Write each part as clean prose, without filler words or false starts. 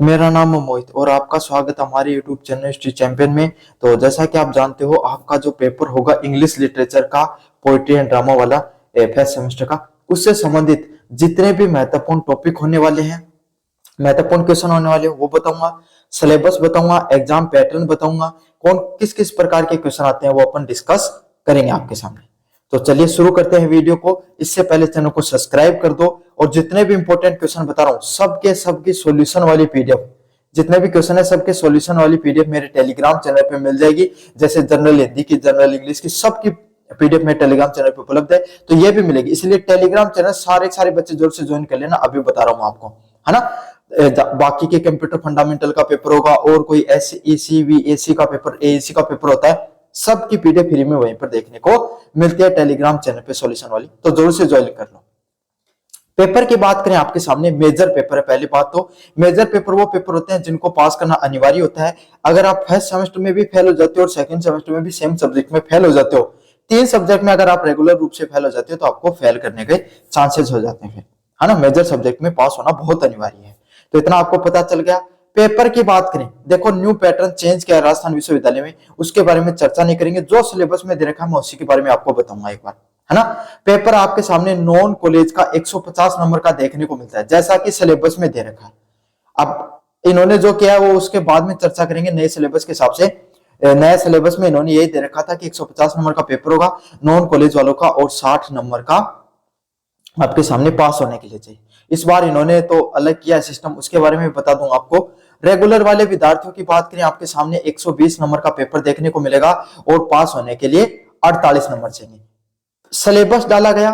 मेरा नाम है मोहित और आपका स्वागत है हमारे YouTube चैनल हिस्ट्री चैंपियन में। तो जैसा कि आप जानते हो, आपका जो पेपर होगा इंग्लिश लिटरेचर का, पोइट्री एंड ड्रामा वाला फर्स्ट सेमेस्टर का, उससे संबंधित जितने भी महत्वपूर्ण टॉपिक होने वाले हैं, महत्वपूर्ण क्वेश्चन होने वाले हैं, वो बताऊंगा। सिलेबस बताऊंगा, एग्जाम पैटर्न बताऊंगा, कौन किस किस प्रकार के क्वेश्चन आते हैं वो अपन डिस्कस करेंगे आपके सामने। तो चलिए शुरू करते हैं वीडियो को। इससे पहले चैनल को सब्सक्राइब कर दो और जितने भी इंपॉर्टेंट क्वेश्चन बता रहा हूं सबके सॉल्यूशन वाली पीडीएफ, जितने भी क्वेश्चन है सबके सॉल्यूशन वाली पीडीएफ मेरे टेलीग्राम चैनल पे मिल जाएगी। जैसे जनरल हिंदी की, जनरल इंग्लिश की, सबकी पीडीएफ मेरे टेलीग्राम चैनल पे उपलब्ध है, तो ये भी मिलेगी। इसलिए टेलीग्राम चैनल सारे बच्चे जोर से ज्वाइन कर लेना, अभी बता रहा हूं आपको, है ना। बाकी के कंप्यूटर फंडामेंटल का पेपर होगा और कोई एसईसी वीएसी का पेपर, एएसी का पेपर होता है, सबकी पीडीएफ फ्री में वहीं पर देखने को मिलती है टेलीग्राम चैनल पे सॉल्यूशन वाली, तो जरूर से ज्वाइन कर लो। पेपर की बात करें, आपके सामने मेजर पेपर है। पहली बात तो मेजर पेपर वो पेपर होते हैं जिनको पास करना अनिवार्य होता है। अगर आप फर्स्ट सेमेस्टर में भी फेल हो जाते हो और सेकंड सेमेस्टर में भी सेम सब्जेक्ट में फेल हो जाते हो, तीन सब्जेक्ट में अगर आप रेगुलर रूप से फेल हो जाते हो तो आपको फेल करने के चांसेस हो जाते हैं, है ना। मेजर सब्जेक्ट में पास होना बहुत अनिवार्य है, तो इतना आपको पता चल गया। पेपर की बात करें, देखो न्यू पैटर्न चेंज किया राजस्थान विश्वविद्यालय में, उसके बारे में चर्चा नहीं करेंगे। जो सिलेबस में दे रखा है मैं उसी के बारे में आपको बताऊंगा एक बार, है ना। पेपर आपके सामने नॉन कॉलेज का 150 नंबर का देखने को मिलता है, जैसा कि सिलेबस में दे रखा है। अब इन्होंने जो किया है वो उसके बाद में चर्चा करेंगे नए सिलेबस के हिसाब से। नए सिलेबस में इन्होंने यही दे रखा था कि 150 नंबर का पेपर होगा नॉन कॉलेज वालों का और 60 नंबर का आपके सामने पास होने के लिए चाहिए। इस बार इन्होंने तो अलग किया सिस्टम, उसके बारे में बता दूंगा आपको। रेगुलर वाले विद्यार्थियों की बात करें, आपके सामने 120 नंबर का पेपर देखने को मिलेगा और पास होने के लिए 48 नंबर चाहिए। सिलेबस डाला गया,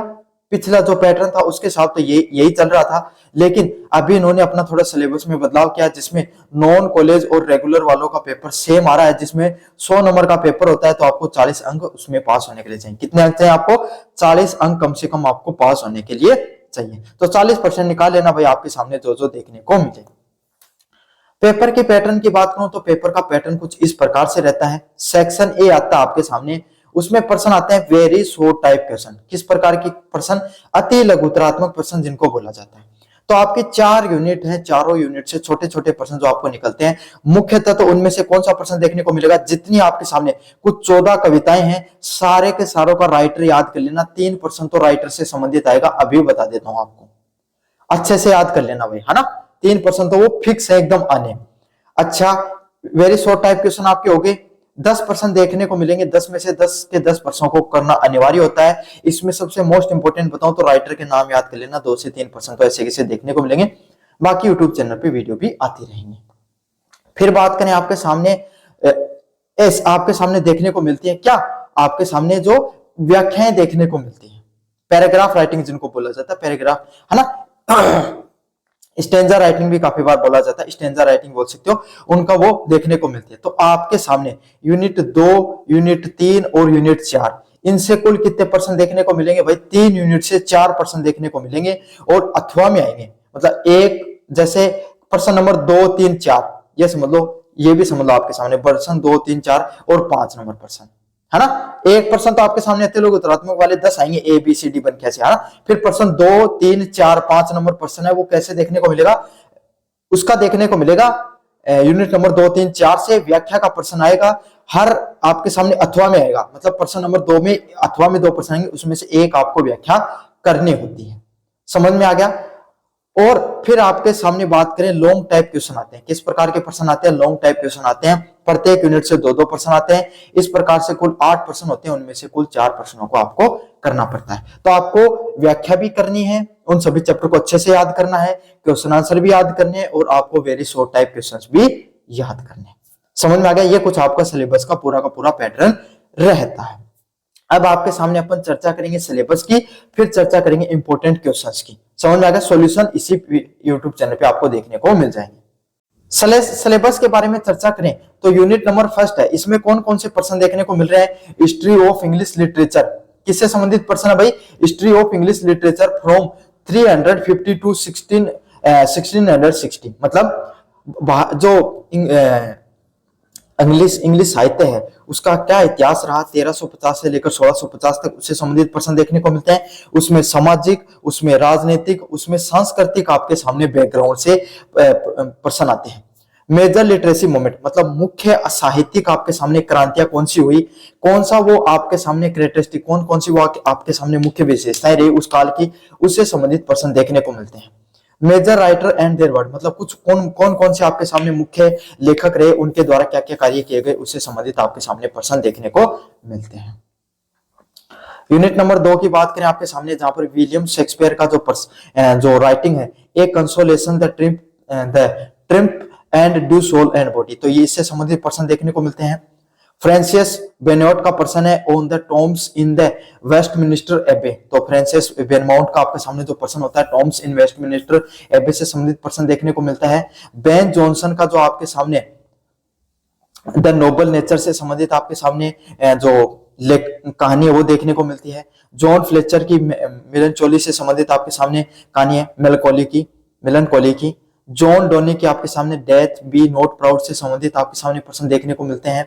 पिछला जो पैटर्न था उसके साथ तो यही चल रहा था, लेकिन अभी इन्होंने अपना थोड़ा सिलेबस में बदलाव किया, जिसमें नॉन कॉलेज और रेगुलर वालों का पेपर सेम आ रहा है। जिसमें 100 नंबर का पेपर होता है तो आपको 40 अंक उसमें पास होने के लिए चाहिए। कितने अंक चाहिए आपको? 40 अंक कम से कम आपको पास होने के लिए चाहिए। तो 40% निकाल लेना भाई, आपके सामने जो देखने को मिले। पेपर के पैटर्न की बात करूं तो पेपर का पैटर्न कुछ इस प्रकार से रहता है। सेक्शन ए आता है आपके सामने, उसमें प्रश्न आते हैं वेरी शॉर्ट टाइप क्वेश्चन। किस प्रकार के प्रश्न? अति लघुतरात्मक प्रश्न जिनको बोला जाता है। तो आपके 4 यूनिट हैं, चारों यूनिट से छोटे छोटे प्रश्न जो आपको निकलते हैं। मुख्यतः तो उनमें से कौन सा प्रश्न देखने को मिलेगा? जितनी आपके सामने कुछ 14 कविताएं हैं, सारे के सारों का राइटर याद कर लेना। 3 प्रश्न तो राइटर से संबंधित आएगा, अभी बता देता हूं आपको, अच्छे से याद कर लेना भाई, है ना। 3% तो वो फिक्स है एकदम आने। अच्छा, वेरी शॉर्ट टाइप क्वेश्चन आपके हो गए। 10% देखने को मिलेंगे, 10 में से 10 के 10 प्रश्नों को करना अनिवार्य होता है। इसमें सबसे मोस्ट इंपोर्टेंट बताऊं तो राइटर के नाम याद कर लेना। 2 से 3% तो ऐसे कैसे देखने को मिलेंगे, बाकी यूट्यूब चैनल पे वीडियो भी आती रहेंगी। फिर बात करें, आपके सामने आपके सामने देखने को मिलती है क्या? आपके सामने जो व्याख्याएं देखने को मिलती है, पैराग्राफ राइटिंग जिनको बोला जाता है, पैराग्राफ, है ना। स्टेंजा राइटिंग भी काफी बार बोला जाता है, स्टेंजा राइटिंग बोल सकते हो, उनका वो देखने को मिलती है। तो आपके सामने यूनिट 2, यूनिट 3 और यूनिट 4, इनसे कुल कितने परसेंट देखने को मिलेंगे भाई? 3 यूनिट से 4% देखने को मिलेंगे और अथवा में आएंगे। मतलब एक जैसे पर्सन नंबर 2, 3, 4, ये समझ लो, ये भी समझ लो आपके सामने पर्सन 2, 3, 4 और 5 नंबर पर्सन, है ना। 1% तो आपके सामने इतने लोग उत्तरात्मक वाले 10 आएंगे, ए बी सी डी बन कैसे, है ना। फिर पर्सन 2, 3, 4, 5 नंबर पर्सन है, वो कैसे देखने को मिलेगा? उसका देखने को मिलेगा यूनिट नंबर 2, 3, 4 से व्याख्या का प्रश्न आएगा। हर आपके सामने अथवा में आएगा, मतलब पर्सन नंबर 2 में अथवा में 2 प्रश्न आएंगे, उसमें से एक आपको व्याख्या करनी होती है। समझ में आ गया। और फिर आपके सामने बात करें, लॉन्ग टाइप क्वेश्चन आते हैं। किस प्रकार के प्रश्न आते हैं? लॉन्ग टाइप क्वेश्चन आते हैं। प्रत्येक यूनिट से 2-2 प्रश्न आते हैं। इस प्रकार से कुल 8 प्रश्न होते हैं, उनमें से कुल 4 प्रश्नों को आपको करना पड़ता है। तो आपको व्याख्या भी करनी है, उन सभी चैप्टर को अच्छे से याद करना है, क्वेश्चन आंसर भी याद करने हैं और आपको वेरी शॉर्ट टाइप क्वेश्चंस भी याद करने हैं। समझ में आ गया। ये कुछ आपका सिलेबस का पूरा पैटर्न रहता है। अब आपके सामने अपन चर्चा करेंगे सिलेबस की, फिर चर्चा करेंगे इंपॉर्टेंट क्वेश्चंस की। समझ में आ गया। सॉल्यूशन इसी यूट्यूब चैनल पे आपको देखने को मिल जाएंगे। सिलेबस के बारे में चर्चा करें तो यूनिट नंबर 1 है, इसमें कौन कौन से प्रश्न देखने को मिल रहे हैं? History of English literature. किससे संबंधित प्रश्न है भाई? History of English literature from 350 to 1660। मतलब जो इंग्लिश इंग्लिश साहित्य है उसका क्या इतिहास रहा 1350 से लेकर 1650 तक, उससे संबंधित प्रश्न देखने को मिलते हैं। उसमें सामाजिक, उसमें राजनीतिक, उसमें सांस्कृतिक आपके सामने बैकग्राउंड से प्रश्न आते हैं। मेजर लिटरेसी मूवमेंट मतलब मुख्य साहित्यिक आपके सामने क्रांतियां कौन सी हुई, कौन सा वो आपके सामने कैरेक्टरिस्टिक, कौन कौन सी वो आपके सामने मुख्य विशेषताएं रही उस काल की, उससे संबंधित प्रश्न देखने को मिलते हैं। Major writer and their word मतलब कुछ कौन से आपके सामने मुख्य लेखक रहे, उनके द्वारा क्या क्या कार्य किए गए, उससे संबंधित आपके सामने प्रश्न देखने को मिलते हैं। यूनिट नंबर 2 की बात करें आपके सामने, जहां पर विलियम शेक्सपियर का जो राइटिंग है, a consolation the triumph and do soul and body, तो ये इससे संबंधित प्रश्न देखने को मिलते हैं। फ्रांसिस बेनोट का प्रश्न है on the Tom's in the Westminster एबे, तो फ्रांसिस बेनमाउंट का आपके सामने जो प्रश्न होता है टॉम्स इन वेस्टमिनिस्टर एबे से संबंधित प्रश्न देखने को मिलता है। बेन जॉनसन का जो आपके सामने द नोबल नेचर से संबंधित आपके सामने जो कहानी है वो देखने को मिलती है। जॉन फ्लेचर की मेलनचोली से संबंधित आपके सामने कहानी है मेलनकोली की। जॉन डोनी की आपके सामने डेथ बी नॉट प्राउड से संबंधित आपके सामने प्रश्न देखने को मिलते हैं।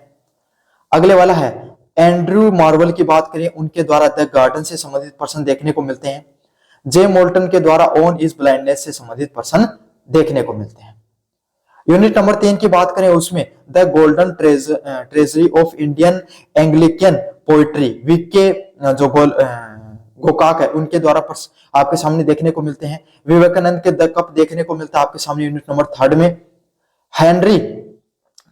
अगले वाला है एंड्रू मार्वल की बात करें, उनके द्वारा द गार्डन से संबंधित प्रश्न देखने को मिलते हैं। जे मोल्टन के द्वारा ऑन इज ब्लाइंडनेस से संबंधित प्रश्न देखने को मिलते हैं। यूनिट नंबर 3 की बात करें, उसमें the golden treasury of Indian Anglican poetry V K जो गोकाक है उनके द्वारा आपके सामने देखने को मिलते हैं। विवेकानंद के द कप देखने को मिलता है आपके सामने यूनिट नंबर 3 में। हेनरी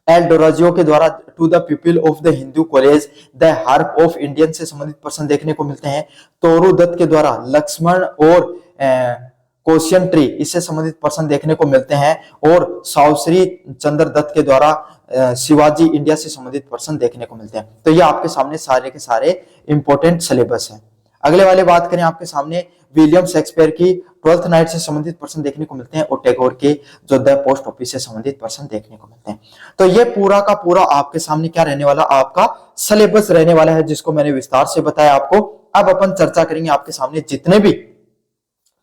एल डोराजियो के द्वारा to the people of the Hindu college the harp of Indian से संबंधित प्रश्न देखने को मिलते हैं। तोरू दत्त के द्वारा लक्ष्मण और कोशियन ट्री इससे संबंधित प्रश्न देखने को मिलते हैं। और सावश्री चंद्र दत्त के द्वारा शिवाजी इंडिया से संबंधित प्रश्न देखने को मिलते हैं। तो ये आपके सामने सारे के सारे इंपॉर्टेंट सिलेबस है। अगले वाले बात करें आपके सामने विलियम शेक्सपियर की ट्वेल्थ नाइट से संबंधित प्रश्न देखने को मिलते हैं और टैगोर के जो द पोस्ट ऑफिस से संबंधित प्रश्न देखने को मिलते हैं। तो ये पूरा का पूरा आपके सामने क्या रहने वाला, आपका सिलेबस रहने वाला है, जिसको मैंने विस्तार से बताया आपको। अब अपन चर्चा करेंगे आपके सामने जितने भी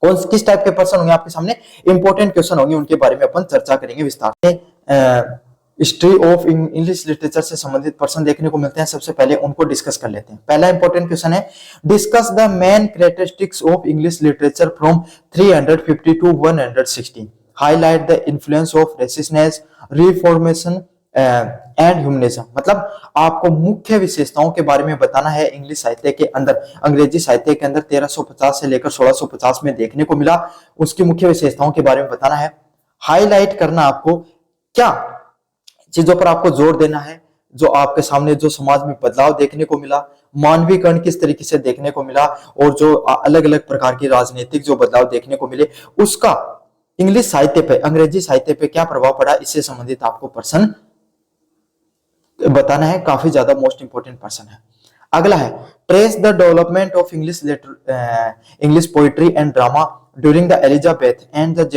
किस टाइप के प्रश्न होंगे आपके सामने, इंपॉर्टेंट क्वेश्चन होंगे, उनके बारे में अपन चर्चा करेंगे विस्तार से। हिस्ट्री ऑफ इंग्लिश लिटरेचर से संबंधित प्रश्न देखने को मिलते हैं। सबसे पहले उनको डिस्कस कर लेते हैं। पहला इंपॉर्टेंट क्वेश्चन है, discuss the main characteristics of English literature from 350 to 116, highlight the influence of resistance, reformation and humanism. मतलब आपको मुख्य विशेषताओं के बारे में बताना है इंग्लिश साहित्य के अंदर, अंग्रेजी साहित्य के अंदर 1350 से लेकर 1650 में देखने को मिला, उसकी मुख्य विशेषताओं के बारे में बताना है। हाईलाइट करना, आपको क्या चीजों पर आपको जोर देना है, जो आपके सामने जो समाज में बदलाव देखने को मिला, मानवीकरण किस तरीके से देखने को मिला, और जो अलग अलग प्रकार की राजनीतिक जो बदलाव देखने को मिले, उसका इंग्लिश साहित्य पे, अंग्रेजी साहित्य पे क्या प्रभाव पड़ा, इससे संबंधित आपको प्रश्न बताना है। काफी ज्यादा मोस्ट इंपोर्टेंट प्रश्न है। अगला है, trace the development of English poetry and drama during the Elizabeth and the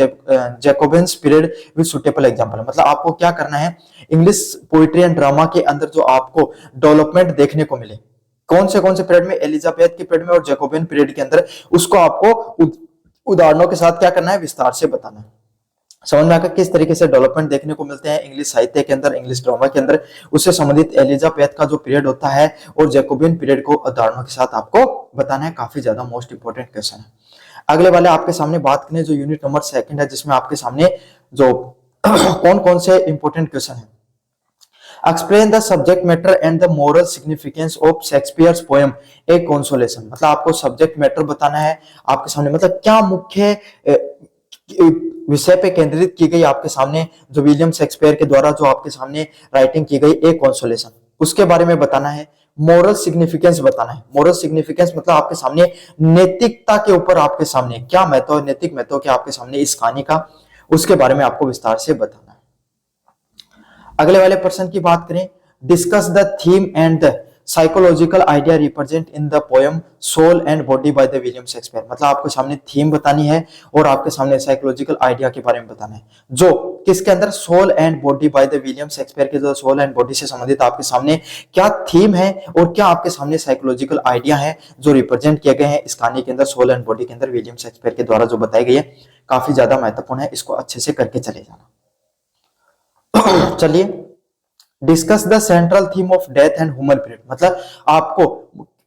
Jacobins period with suitable example. मतलब आपको क्या करना है, इंग्लिश पोइट्री एंड ड्रामा के अंदर जो आपको डेवलपमेंट देखने को मिले, कौन से पीरियड में, एलिजाबेथ के पीरियड में और जैकोबिन पीरियड के अंदर, उसको आपको उदाहरणों के साथ क्या करना है, विस्तार से बताना है। समझ में आकर किस तरीके से डेवलपमेंट देखने को मिलते हैं इंग्लिश साहित्य के अंदर, इंग्लिश ड्रामा के अंदर, उससे संबंधित एलिजाबेथ का जो पीरियड होता है और जैकोबिन पीरियड को उदाहरणों के साथ आपको बताना है। काफी ज्यादा मोस्ट इंपोर्टेंट क्वेश्चन है। अगले वाले आपके सामने बात करें, जो यूनिट नंबर 2 है, जिसमें आपके सामने जो कौन से इंपॉर्टेंट क्वेश्चन है। Explain the subject matter and the moral significance of Shakespeare's poem a consolation. मतलब आपको सब्जेक्ट मैटर बताना है आपके सामने, मतलब क्या मुख्य विषय पे केंद्रित की गई आपके सामने, जो विलियम शेक्सपियर के द्वारा जो आपके सामने राइटिंग की गई ए कंसोलेशन, उसके बारे में बताना है। मोरल सिग्निफिकेंस बताना है। मोरल सिग्निफिकेंस मतलब आपके सामने नैतिकता के ऊपर आपके सामने क्या महत्व, नैतिक महत्व क्या आपके सामने इस कहानी का, उसके बारे में आपको विस्तार से बताना है। अगले वाले प्रश्न की बात करें, discuss the theme and the psychological idea represent in the poem soul and body by the William Shakespeare. मतलब आपको सामने थीम बतानी है और आपके सामने साइकोलॉजिकल आइडिया के बारे में बताना है, जो किसके अंदर, soul and body by the William Shakespeare के, जो सोल एंड बॉडी से संबंधित आपके सामने क्या थीम है और क्या आपके सामने साइकोलॉजिकल आइडिया है जो रिप्रेजेंट किए गए हैं इस कहानी के अंदर, सोल एंड बॉडी के अंदर विलियम शेक्सपियर के द्वारा जो बताई गई है। काफी ज्यादा महत्वपूर्ण है, इसको अच्छे से करके चले जाना। चलिए, discuss the central theme of death and human period, मतलब आपको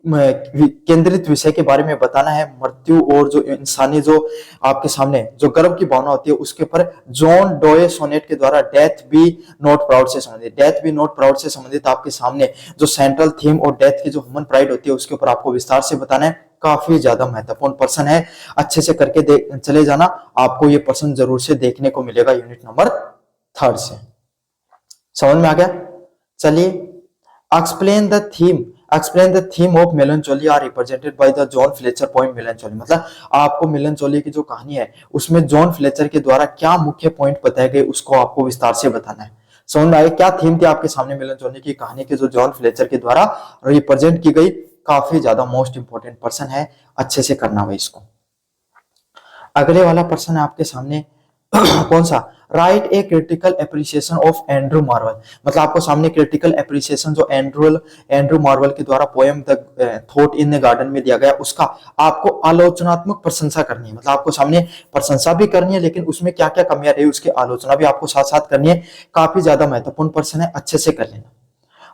केंद्रित विषय के बारे में बताना है, मृत्यु और जो इंसानी जो आपके सामने जो गर्व की भावना होती है उसके ऊपर जॉन डोए सोनेट के द्वारा डेथ बी नॉट प्राउड से संबंधित, डेथ बी नॉट प्राउड से संबंधित आपके सामने जो सेंट्रल थीम और डेथ की जो ह्यूमन प्राइड होती है उसके ऊपर आपको विस्तार से बताना है। काफी ज्यादा महत्वपूर्ण पर्सन है, अच्छे से करके चले जाना, आपको ये पर्सन जरूर से देखने को मिलेगा यूनिट नंबर 3 से। समझ में आ गया? चलिए, explain the theme of melancholy are represented by the John Fletcher poem melancholy, मतलब आपको मेलनचोली की जो कहानी है उसमें जॉन फ्लेचर के द्वारा क्या मुख्य पॉइंट बताए गए उसको आपको विस्तार से बताना है। समझ में आए क्या थीम थी आपके सामने मेलनचोली की कहानी के जो जॉन फ्लेचर के द्वारा रिप्रेजेंट की गई? काफी ज्यादा मोस्ट इंपोर्टेंट पर्सन है, अच्छे से करना है इसको। अगले वाला पर्सन है आपके सामने कौन सा? Right a critical appreciation of Andrew Marvel, मतलब आपको सामने क्रिटिकल एप्रिसिएशन जो एंड्रू मार्वल के द्वारा poem the thought in the garden में दिया गया उसका आपको आलोचनात्मक प्रशंसा करनी है, मतलब आपको सामने प्रशंसा भी करनी है लेकिन उसमें क्या क्या कमियां रही उसकी आलोचना भी आपको साथ साथ करनी है। काफी ज्यादा महत्वपूर्ण पर्सन है, अच्छे से कर लेना।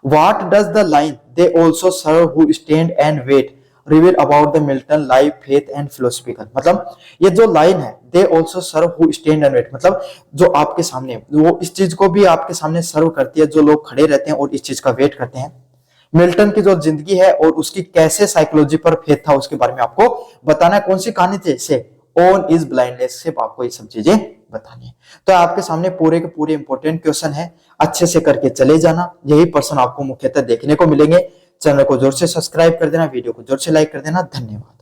What does the line "They also serve who stand and wait" reveal about the Milton life, faith and philosophical, मतलब ये जो लाइन है "They also serve who stand and wait", मतलब जो आपके सामने वो इस चीज को भी आपके सामने सर्व करती है, जो लोग खड़े रहते हैं और इस चीज का वेट करते हैं। मिल्टन की जो जिंदगी है और उसकी कैसे साइकोलॉजी पर फेथ था उसके बारे में आपको बताना है। कौन सी कहानी थी? से ऑन इज ब्लाइंडनेस से आपको ये सब चीजें बतानी है। तो आपके सामने पूरे के पूरे इंपॉर्टेंट क्वेश्चन है, अच्छे से करके चले जाना। यही पर्सन आपको मुख्यतः देखने को मिलेंगे। चैनल को जोर से सब्सक्राइब कर देना, वीडियो को जोर से लाइक कर देना। धन्यवाद।